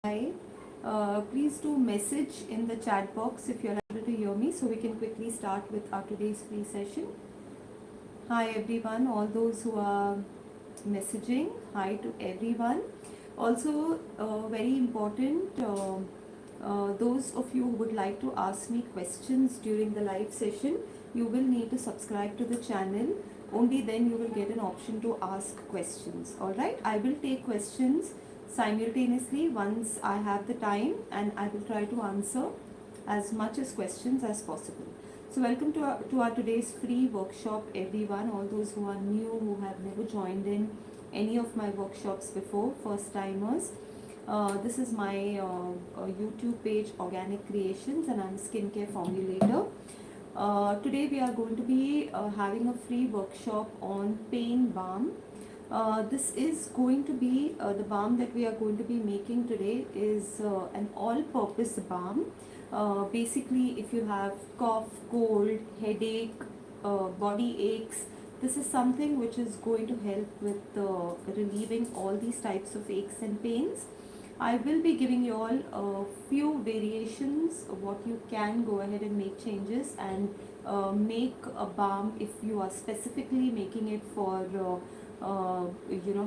Hi. Please do message in the chat box if you're able to hear me so we can quickly start with our today's free session. Hi everyone, all those who are messaging, hi to everyone. Also, very important, those of you who would like to ask me questions during the live session, you will need to subscribe to the channel. Only then you will get an option to ask questions. Alright, I will take questions simultaneously once I have the time, and I will try to answer as much as questions as possible. So welcome to our today's free workshop everyone, all those who are new, who have never joined in any of my workshops before, first timers. This is my YouTube page, Organic Creations, and I'm skincare formulator. Today we are going to be having a free workshop on pain balm. This is going to be the balm that we are going to be making today is an all-purpose balm. Basically, if you have cough, cold, headache, body aches, this is something which is going to help with relieving all these types of aches and pains. I will be giving you all a few variations of what you can go ahead and make changes and make a balm if you are specifically making it for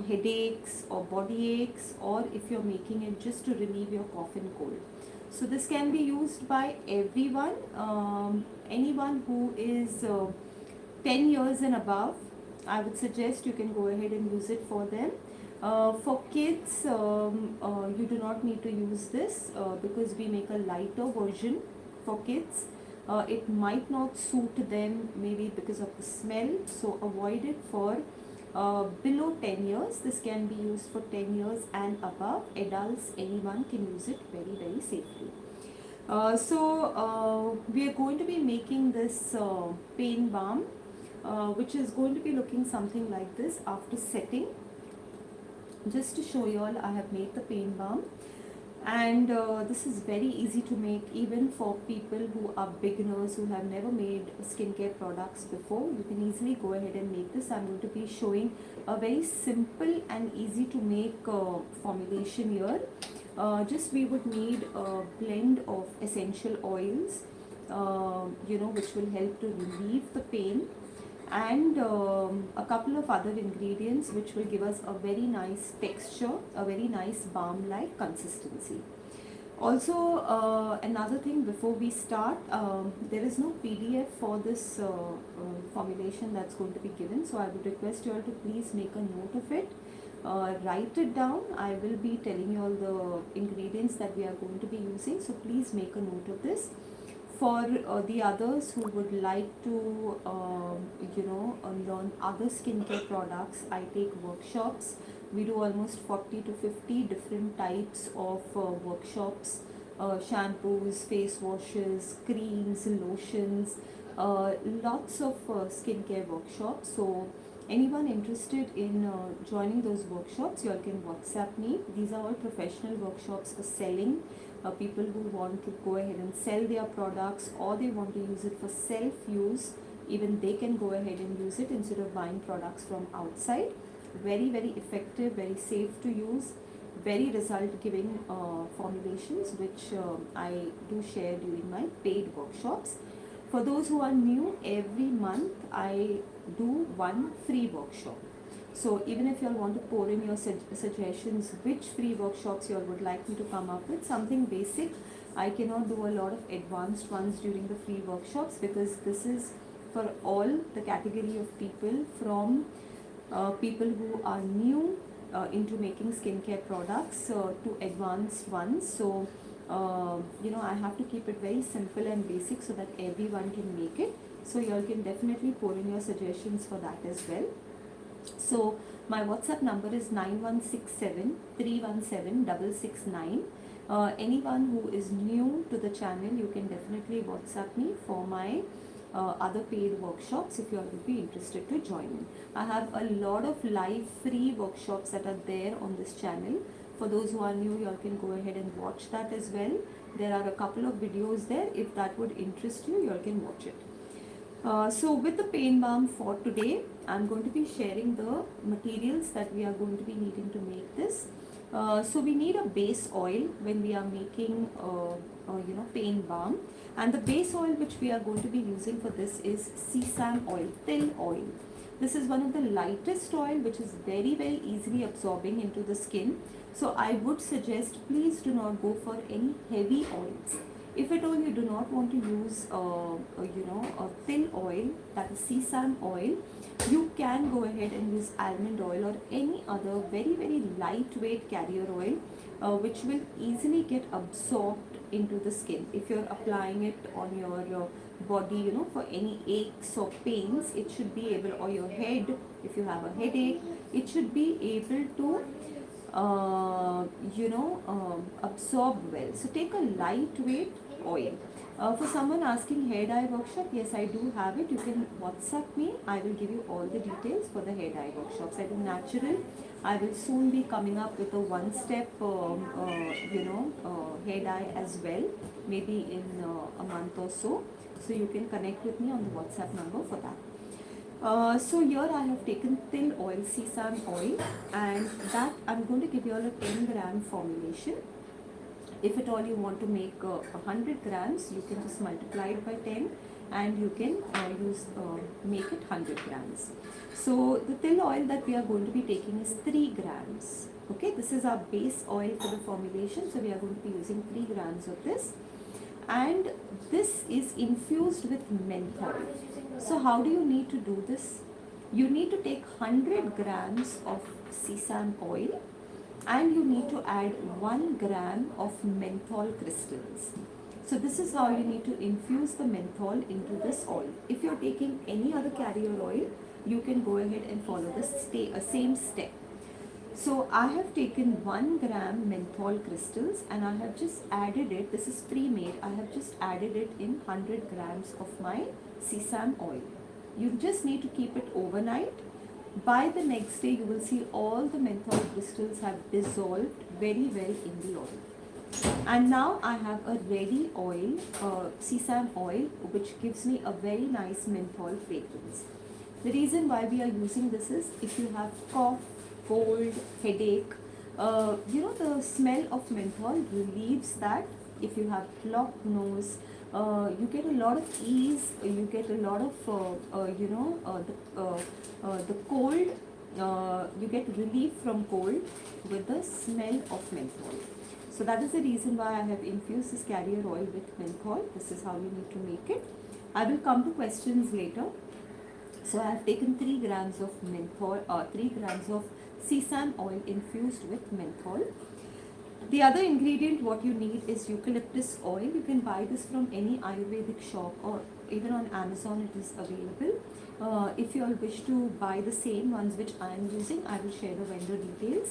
headaches or body aches, or if you're making it just to relieve your cough and cold. So this can be used by everyone, anyone who is 10 years and above. I would suggest you can go ahead and use it for them. For kids, you do not need to use this because we make a lighter version for kids. It might not suit them, maybe because of the smell, so avoid it for below 10 years. This can be used for 10 years and above. Adults, anyone can use it very, very safely. We are going to be making this pain balm, which is going to be looking something like this after setting. Just to show you all, I have made the pain balm, and this is very easy to make even for people who are beginners, who have never made skincare products before. You can easily go ahead and make this. I'm going to be showing a very simple and easy to make formulation here. Just we would need a blend of essential oils, which will help to relieve the pain, and a couple of other ingredients which will give us a very nice texture, a very nice balm-like consistency. Also, another thing before we start, there is no PDF for this formulation that's going to be given, so I would request you all to please make a note of it. Write it down. I will be telling you all the ingredients that we are going to be using, so please make a note of this. For the others who would like to learn other skincare products, I take workshops. We do almost 40 to 50 different types of workshops, shampoos, face washes, creams, lotions, lots of skincare workshops. So anyone interested in joining those workshops, you all can WhatsApp me. These are all professional workshops for selling. People who want to go ahead and sell their products, or they want to use it for self-use, even they can go ahead and use it instead of buying products from outside. Very, very effective, very safe to use, very result giving formulations, which I do share during my paid workshops. For those who are new, every month I do one free workshop. So even if you all want to pour in your suggestions, which free workshops you all would like me to come up with, something basic. I cannot do a lot of advanced ones during the free workshops because this is for all the category of people, from people who are new into making skincare products to advanced ones. So I have to keep it very simple and basic so that everyone can make it. So you all can definitely pour in your suggestions for that as well. So my WhatsApp number is 9167 317 669. Anyone who is new to the channel, you can definitely WhatsApp me for my other paid workshops if you all would be interested to join in. I have a lot of live free workshops that are there on this channel. For those who are new, you all can go ahead and watch that as well. There are a couple of videos there. If that would interest you, you all can watch it. So with the pain balm for today, I'm going to be sharing the materials that we are going to be needing to make this. So we need a base oil when we are making pain balm, and the base oil which we are going to be using for this is sesame oil, til oil. This is one of the lightest oil which is very easily absorbing into the skin. So I would suggest, please do not go for any heavy oils. If at all you do not want to use a til oil, that is sesame oil, you can go ahead and use almond oil or any other very lightweight carrier oil which will easily get absorbed into the skin. If you're applying it on your body, for any aches or pains, it should be able, or your head, if you have a headache, it should be able to absorb well. So take a lightweight oil. For someone asking hair dye workshop, yes, I do have it. You can WhatsApp me. I will give you all the details for the hair dye workshops. I do natural. I will soon be coming up with a one-step, hair dye as well, maybe in a month or so. So you can connect with me on the WhatsApp number for that. So here I have taken til oil, sesame oil, and that I'm going to give you all a 10 gram formulation. If at all you want to make 100 grams, you can just multiply it by 10 and you can make it 100 grams. So the til oil that we are going to be taking is 3 grams. Okay, this is our base oil for the formulation. So we are going to be using 3 grams of this. And this is infused with menthol. So how do you need to do this? You need to take 100 grams of sesame oil and you need to add 1 gram of menthol crystals. So this is how you need to infuse the menthol into this oil. If you're taking any other carrier oil, you can go ahead and follow the same step. So I have taken 1 gram menthol crystals and I have just added it, this is pre-made, I have just added it in 100 grams of my sesame oil. You just need to keep it overnight. By the next day, you will see all the menthol crystals have dissolved very well in the oil. And now I have a ready oil, sesame oil, which gives me a very nice menthol fragrance. The reason why we are using this is if you have cough, cold, headache, the smell of menthol relieves that. If you have blocked nose, you get a lot of ease, you get a lot of, the cold, you get relief from cold with the smell of menthol. So that is the reason why I have infused this carrier oil with menthol. This is how you need to make it. I will come to questions later. So I have taken 3 grams of menthol, 3 grams of sesame oil infused with menthol. The other ingredient what you need is eucalyptus oil. You can buy this from any Ayurvedic shop or even on Amazon it is available. If you all wish to buy the same ones which I am using, I will share the vendor details.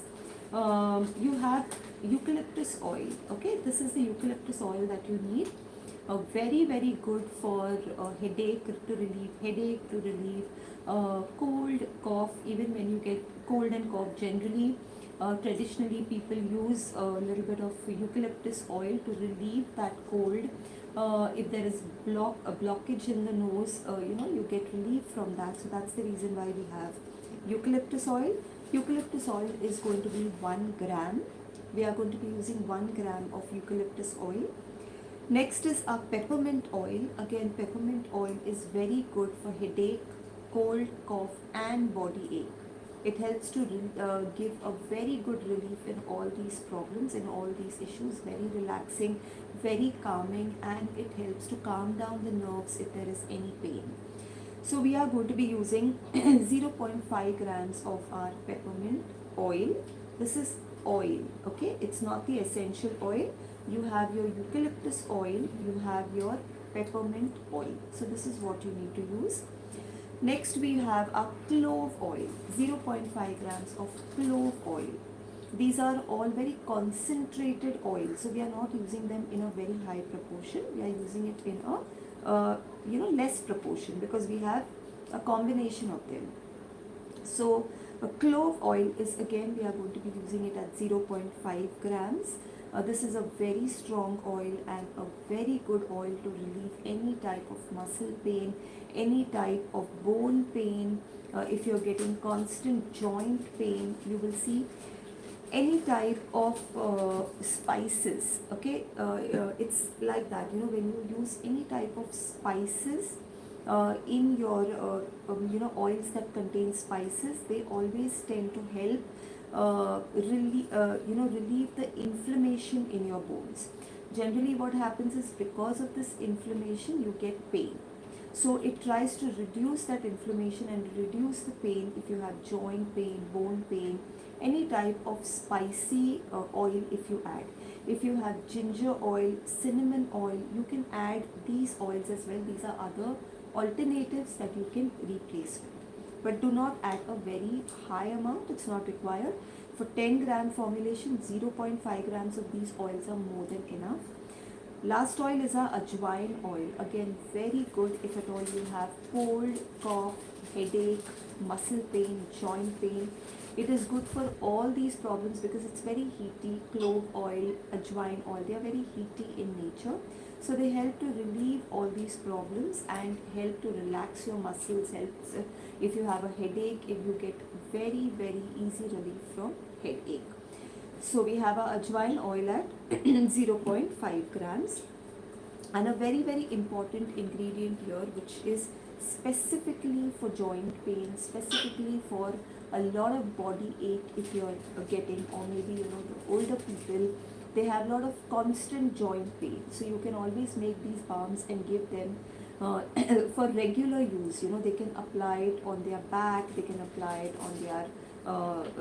You have eucalyptus oil. Okay, this is the eucalyptus oil that you need. Very good for headache to relieve cold, cough. Even when you get cold and cough, generally traditionally people use a little bit of eucalyptus oil to relieve that cold. If there is a blockage in the nose, you get relief from that. So that's the reason why we have eucalyptus oil. Eucalyptus oil is going to be 1 gram. We are going to be using 1 gram of eucalyptus oil. Next is our peppermint oil. Again, peppermint oil is very good for headache, cold, cough and body ache. It helps to give a very good relief in all these problems, in all these issues. Very relaxing, very calming, and it helps to calm down the nerves if there is any pain. So we are going to be using 0.5 grams of our peppermint oil. This is oil, okay? It's not the essential oil. You have your eucalyptus oil, you have your peppermint oil. So this is what you need to use. Next we have our clove oil, 0.5 grams of clove oil. These are all very concentrated oils, so we are not using them in a very high proportion. We are using it in a less proportion because we have a combination of them. So clove oil is, again, we are going to be using it at 0.5 grams. This is a very strong oil and a very good oil to relieve any type of muscle pain, any type of bone pain. If you're getting constant joint pain, you will see any type of spices, okay, it's like that, you know, when you use any type of spices in your you know, oils that contain spices, they always tend to help you know, relieve the inflammation in your bones. Generally what happens is, because of this inflammation you get pain, so it tries to reduce that inflammation and reduce the pain. If you have joint pain, bone pain, any type of spicy oil, if you add, if you have ginger oil, cinnamon oil, you can add these oils as well. These are other alternatives that you can replace with, but do not add a very high amount. It's not required. For 10 gram formulation, 0.5 grams of these oils are more than enough. Last oil is our ajwain oil. Again, very good if at all you have cold, cough, headache, muscle pain, joint pain. It is good for all these problems because it's very heaty. Clove oil, ajwain oil, they are very heaty in nature. So they help to relieve all these problems and help to relax your muscles. Helps if you have a headache, if you get very, very easy relief from headache. So we have our ajwain oil at 0.5 grams, and a very, very important ingredient here, which is specifically for joint pain, specifically for a lot of body ache if you're getting, or maybe, you know, the older people, they have a lot of constant joint pain. So you can always make these balms and give them for regular use. You know, they can apply it on their back, they can apply it on their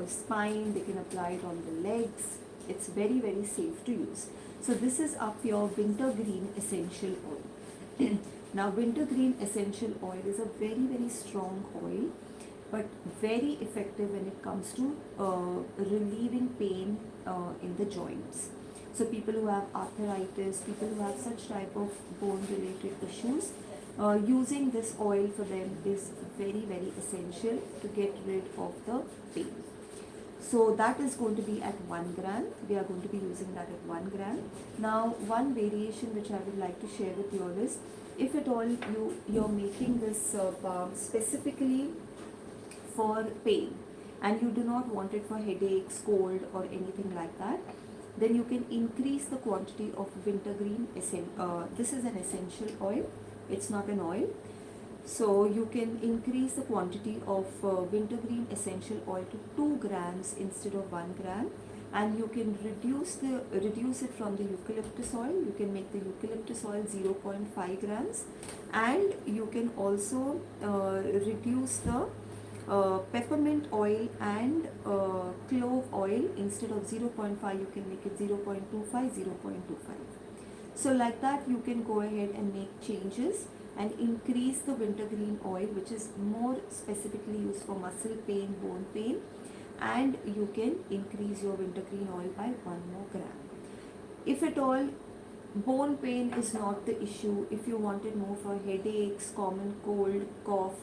spine, they can apply it on the legs. It's very, very safe to use. So this is our pure wintergreen essential oil. Now wintergreen essential oil is a very, very strong oil, but very effective when it comes to relieving pain in the joints. So people who have arthritis, people who have such type of bone related issues, using this oil for them is very, very essential to get rid of the pain. So that is going to be at 1 gram. We are going to be using that at 1 gram. Now one variation which I would like to share with you all is, if at all you're making this balm specifically for pain and you do not want it for headaches, cold or anything like that, then you can increase the quantity of wintergreen essential. This is an essential oil, it's not an oil. So you can increase the quantity of wintergreen essential oil to 2 grams instead of 1 gram, and you can reduce it from the eucalyptus oil. You can make the eucalyptus oil 0.5 grams, and you can also reduce the peppermint oil and clove oil. Instead of 0.5, you can make it 0.25, 0.25. So like that you can go ahead and make changes and increase the wintergreen oil, which is more specifically used for muscle pain, bone pain, and you can increase your wintergreen oil by 1 more gram. If at all bone pain is not the issue, if you want it more for headaches, common cold, cough,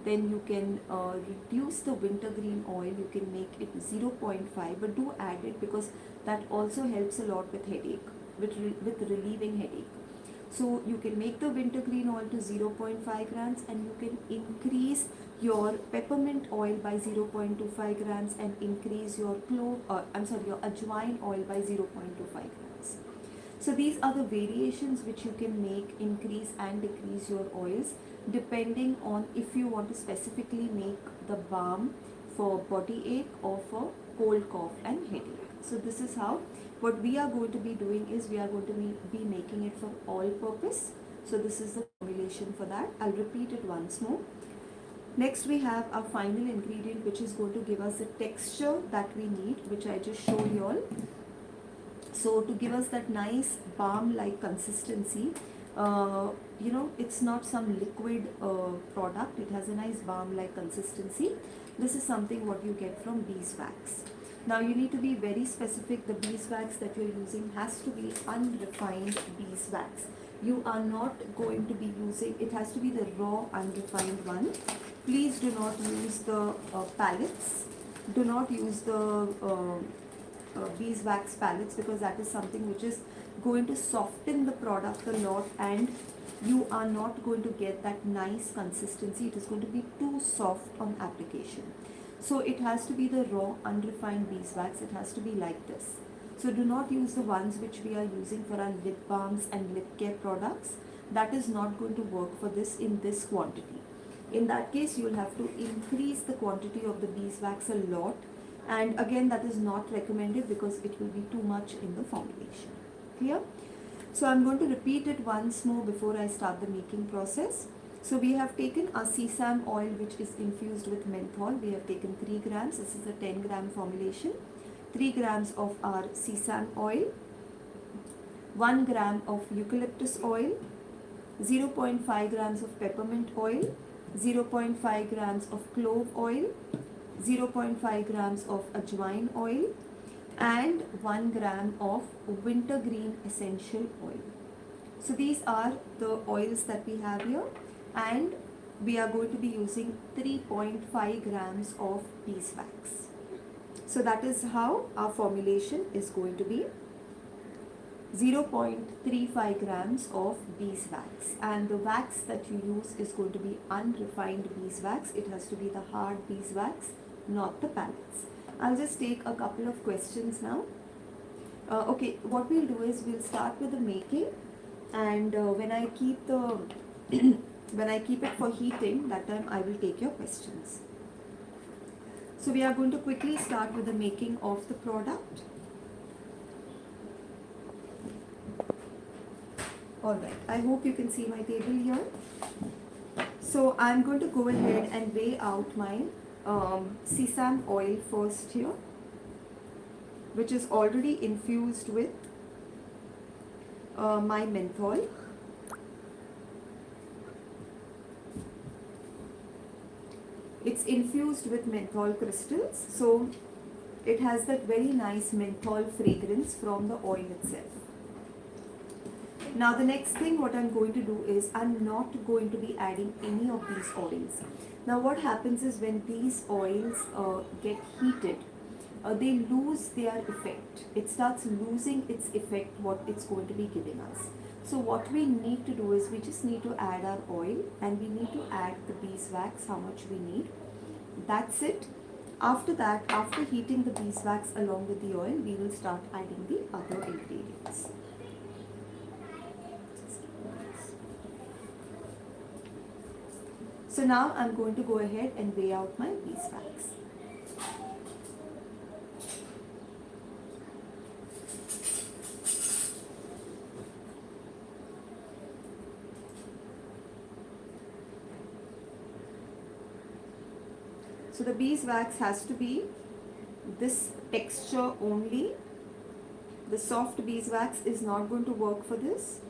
then you can reduce the wintergreen oil. You can make it 0.5, but do add it because that also helps a lot with headache, with relieving headache. So you can make the wintergreen oil to 0.5 grams, and you can increase your peppermint oil by 0.25 grams and increase your your ajwain oil by 0.25 grams. So these are the variations which you can make, increase and decrease your oils depending on if you want to specifically make the balm for body ache or for cold, cough and headache. So this is how. What we are going to be doing is, we are going to be making it for all purpose. So this is the formulation for that. I'll repeat it once more. Next we have our final ingredient, which is going to give us the texture that we need, which I just showed you all. So to give us that nice balm like consistency, you know, it's not some liquid product. It has a nice balm like consistency. This is something what you get from beeswax. Now you need to be very specific. The beeswax that you're using has to be unrefined beeswax. You are not going to be using, it has to be the raw unrefined one. Please do not use the pallets. Do not use the beeswax pallets, because that is something which is going to soften the product a lot, and you are not going to get that nice consistency. It is going to be too soft on application. So it has to be the raw unrefined beeswax. It has to be like this. So do not use the ones which we are using for our lip balms and lip care products. That is not going to work for this in this quantity. In that case, you will have to increase the quantity of the beeswax a lot, and again that is not recommended because it will be too much in the formulation. Clear? So I'm going to repeat it once more before I start the making process. So we have taken our sesame oil which is infused with menthol. We have taken 3 grams. This is a 10 gram formulation. 3 grams of our sesame oil, 1 gram of eucalyptus oil, 0.5 grams of peppermint oil, 0.5 grams of clove oil, 0.5 grams of ajwain oil, and 1 gram of wintergreen essential oil. So these are the oils that we have here, and we are going to be using 3.5 grams of beeswax. So that is how our formulation is going to be. 0.35 grams of beeswax, and the wax that you use is going to be unrefined beeswax. It has to be the hard beeswax, not the pellets. I'll just take a couple of questions now. Okay, what we'll do is we'll start with the making, and when I keep the when I keep it for heating, that time I will take your questions. So we are going to quickly start with the making of the product. Alright, I hope you can see my table here. So I'm going to go ahead and weigh out my sesame oil first here, which is already infused with my menthol. It's infused with menthol crystals, so it has that very nice menthol fragrance from the oil itself. Now the next thing what I'm going to do is I'm not going to be adding any of these oils. Now what happens is when these oils get heated, they lose their effect. It starts losing its effect what it's going to be giving us. So what we need to do is we just need to add our oil, and we need to add the beeswax, how much we need. That's it. After that, after heating the beeswax along with the oil, we will start adding the other ingredients. So now I'm going to go ahead and weigh out my beeswax. So the beeswax has to be this texture only. The soft beeswax is not going to work for this.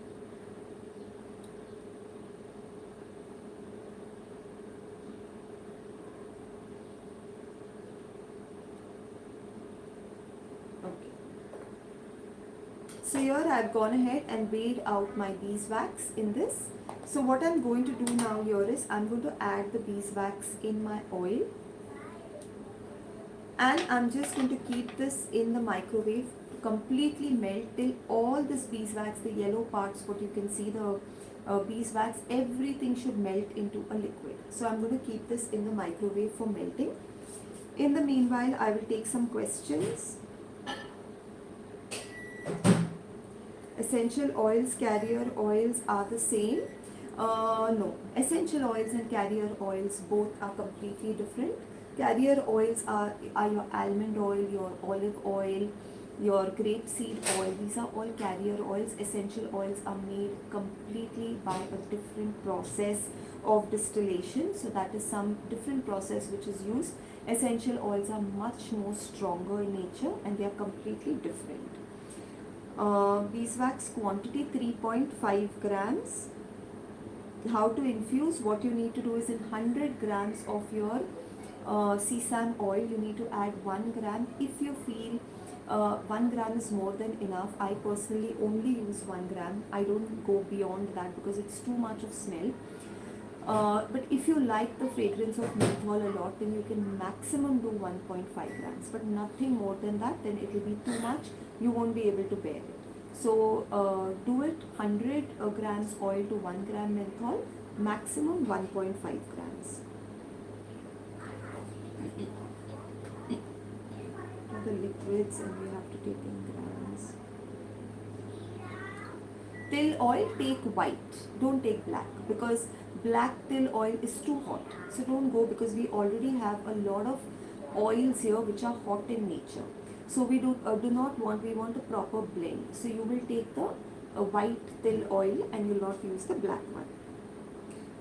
Okay. So here I've gone ahead and weighed out my beeswax in this. So what I'm going to do now here is I'm going to add the beeswax in my oil. And I'm just going to keep this in the microwave to completely melt till all this beeswax, the yellow parts, what you can see, the beeswax, everything should melt into a liquid. So I'm going to keep this in the microwave for melting. In the meanwhile, I will take some questions. Essential oils, carrier oils are the same. No, essential oils and carrier oils both are completely different. Carrier oils are your almond oil, your olive oil, your grapeseed oil. These are all carrier oils. Essential oils are made completely by a different process of distillation. So that is some different process which is used. Essential oils are much more stronger in nature, and they are completely different. Beeswax quantity 3.5 grams. How to infuse? What you need to do is in 100 grams of your sesame oil, you need to add 1 gram. If you feel 1 gram is more than enough, I personally only use 1 gram. I don't go beyond that because it's too much of smell. But if you like the fragrance of menthol a lot, then you can maximum do 1.5 grams, but nothing more than that, then it will be too much. You won't be able to bear it. So do it 100 grams oil to 1 gram menthol, maximum 1.5 grams. hundreds and we have to take in grams. Till oil, take white, don't take black, because black till oil is too hot. So don't go, because we already have a lot of oils here which are hot in nature. So we do not want, we want a proper blend. So you will take the white till oil and you will not use the black one.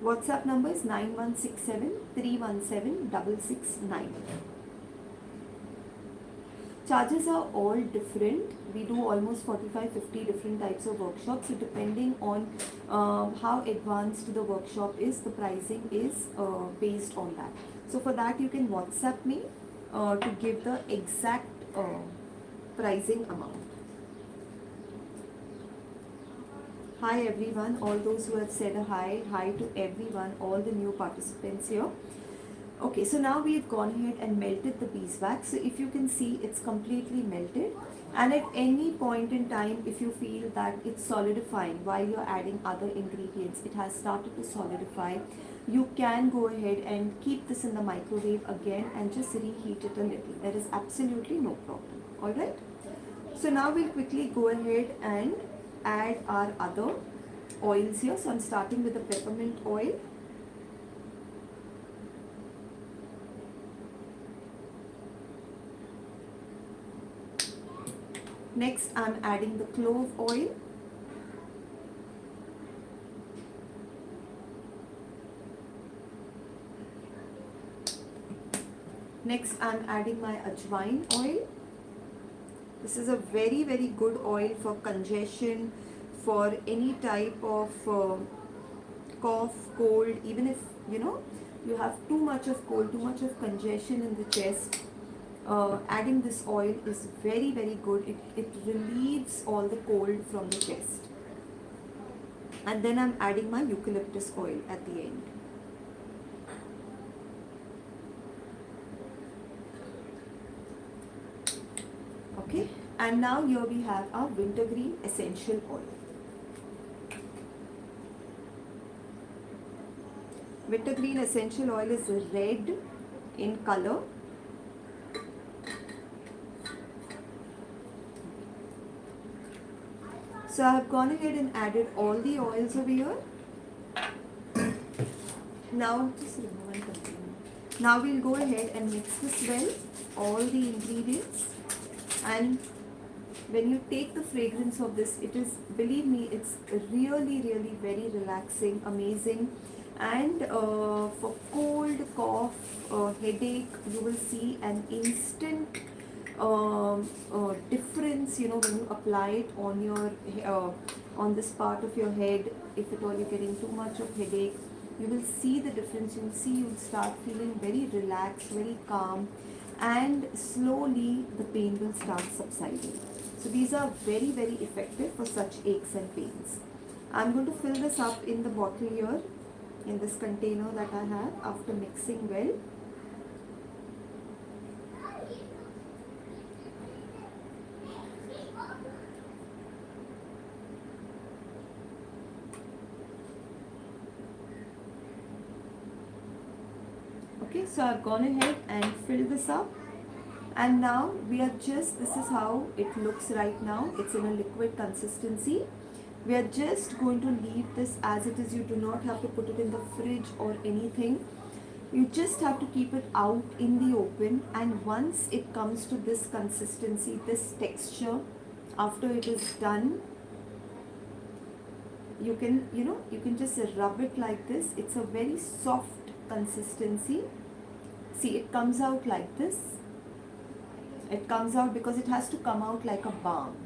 WhatsApp number is 9167 317 669. Charges are all different. We do almost 45-50 different types of workshops. So depending on how advanced the workshop is, the pricing is based on that. So for that you can WhatsApp me to give the exact pricing amount. Hi everyone, all those who have said a hi to everyone, all the new participants here. Okay, so now we've gone ahead and melted the beeswax. So if you can see, it's completely melted, and at any point in time, if you feel that it's solidifying while you're adding other ingredients, it has started to solidify, you can go ahead and keep this in the microwave again and just reheat it a little. There is absolutely no problem. Alright, so now we'll quickly go ahead and add our other oils here. So I'm starting with the peppermint oil. Next I'm adding the clove oil. Next I'm adding my ajwain oil. This is a very good oil for congestion, for any type of cough, cold, even if you have too much of cold, too much of congestion in the chest. Adding this oil is very good. It relieves all the cold from the chest. And then I'm adding my eucalyptus oil at the end. Okay, and now here we have our wintergreen essential oil. Wintergreen essential oil is red in color. So I have gone ahead and added all the oils over here. Now just remove one container. Now we'll go ahead and mix this well, all the ingredients. And when you take the fragrance of this, it is, believe me, it's really very relaxing, amazing. And for cold, cough, headache, you will see an instant difference, when you apply it on your on this part of your head. If at all you're getting too much of headache, you will see the difference. You'll start feeling very relaxed, very calm, and slowly the pain will start subsiding. So these are very effective for such aches and pains. I'm going to fill this up in the bottle here, in this container that I have, after mixing well. Okay, so I've gone ahead and filled this up, and now we are just, this is how it looks right now. It's in a liquid consistency. We are just going to leave this as it is. You do not have to put it in the fridge or anything. You just have to keep it out in the open, and once it comes to this consistency, this texture, after it is done, you can just rub it like this. It's a very soft consistency. See, it comes out like this. It comes out because it has to come out like a balm.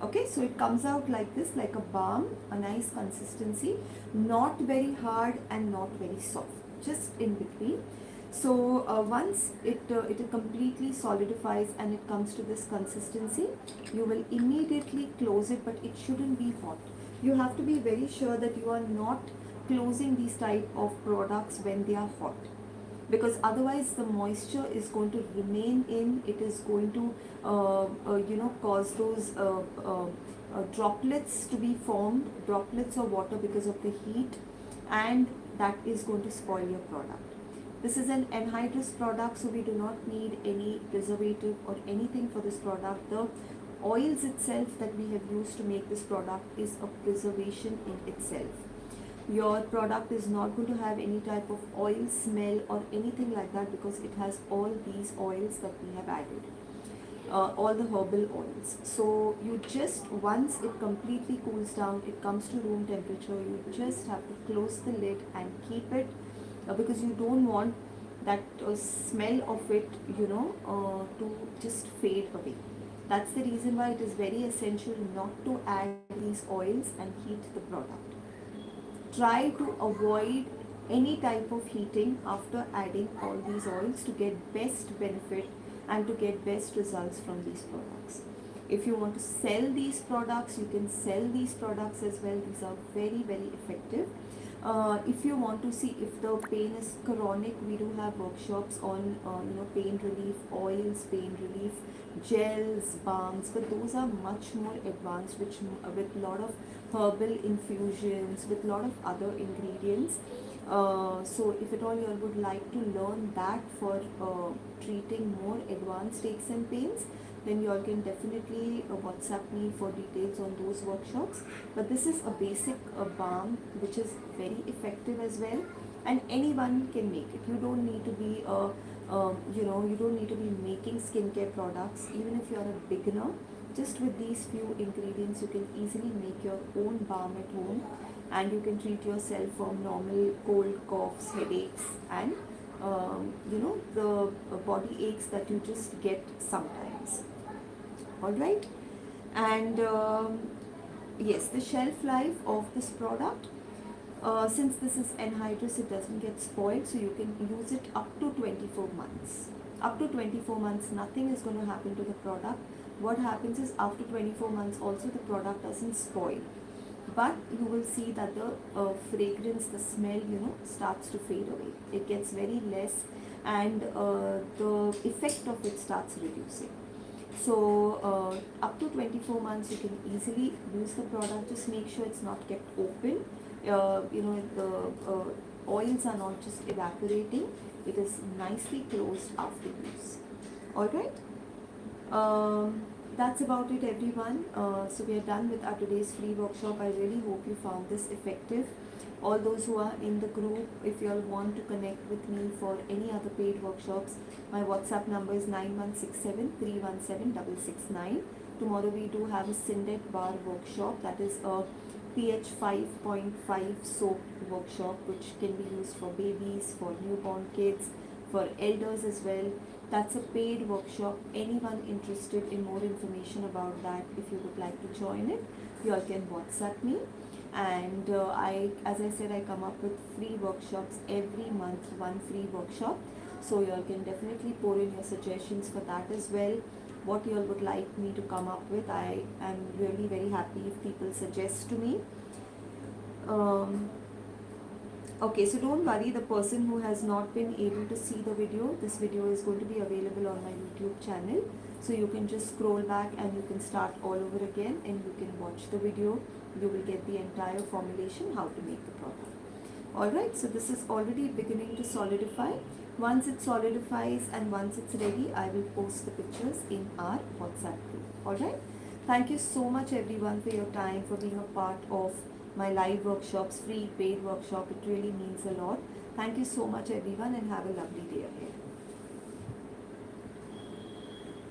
Okay, so it comes out like this, like a balm, a nice consistency, not very hard and not very soft, just in between. So once it completely solidifies and it comes to this consistency, you will immediately close it, but it shouldn't be hot. You have to be very sure that you are not closing these type of products when they are hot, because otherwise the moisture is going to remain in. It is going to cause those droplets to be formed, droplets of water, because of the heat, and that is going to spoil your product. This is an anhydrous product, so we do not need any preservative or anything for this product. The oils itself that we have used to make this product is a preservation in itself. Your product is not going to have any type of oil smell or anything like that, because it has all these oils that we have added, all the herbal oils. So you just, once it completely cools down, it comes to room temperature, you just have to close the lid and keep it, because you don't want that smell of it, to just fade away. That's the reason why it is very essential not to add these oils and heat the product. Try to avoid any type of heating after adding all these oils to get best benefit and to get best results from these products. If you want to sell these products, you can sell these products as well. These are very, very effective. If you want to see if the pain is chronic, we do have workshops on pain relief oils, pain relief gels, balms, but those are much more advanced, which with lot of herbal infusions, with lot of other ingredients. So if at all you would like to learn that for treating more advanced aches and pains, then you all can definitely WhatsApp me for details on those workshops. But this is a basic balm which is very effective as well, and anyone can make it. You don't need to be you don't need to be making skincare products. Even if you are a beginner, just with these few ingredients you can easily make your own balm at home, and you can treat yourself from normal cold, coughs, headaches, and the body aches that you just get sometimes. Alright, and yes, the shelf life of this product, since this is anhydrous, it doesn't get spoiled, so you can use it up to 24 months. Up to 24 months, nothing is going to happen to the product. What happens is, after 24 months also, the product doesn't spoil, but you will see that the fragrance, the smell, starts to fade away. It gets very less, and the effect of it starts reducing. So up to 24 months you can easily use the product. Just make sure it's not kept open. The oils are not just evaporating. It is nicely closed after use. Alright. That's about it, everyone. So we are done with our today's free workshop. I really hope you found this effective. All those who are in the group, if you all want to connect with me for any other paid workshops, my WhatsApp number is 9167317669. Tomorrow we do have a Syndet Bar workshop, that is a pH 5.5 soap workshop, which can be used for babies, for newborn kids, for elders as well. That's a paid workshop. Anyone interested in more information about that, if you would like to join it, you all can WhatsApp me. And as I said, I come up with free workshops every month, one free workshop. So you all can definitely pour in your suggestions for that as well. What you all would like me to come up with, I am really very happy if people suggest to me. Okay, so don't worry, the person who has not been able to see the video, this video is going to be available on my YouTube channel. So you can just scroll back and you can start all over again, and you can watch the video. You will get the entire formulation, how to make the product. Alright, so this is already beginning to solidify. Once it solidifies and once it's ready, I will post the pictures in our WhatsApp group. Alright, thank you so much everyone for your time, for being a part of my live workshops, free paid workshop. It really means a lot. Thank you so much everyone, and have a lovely day ahead.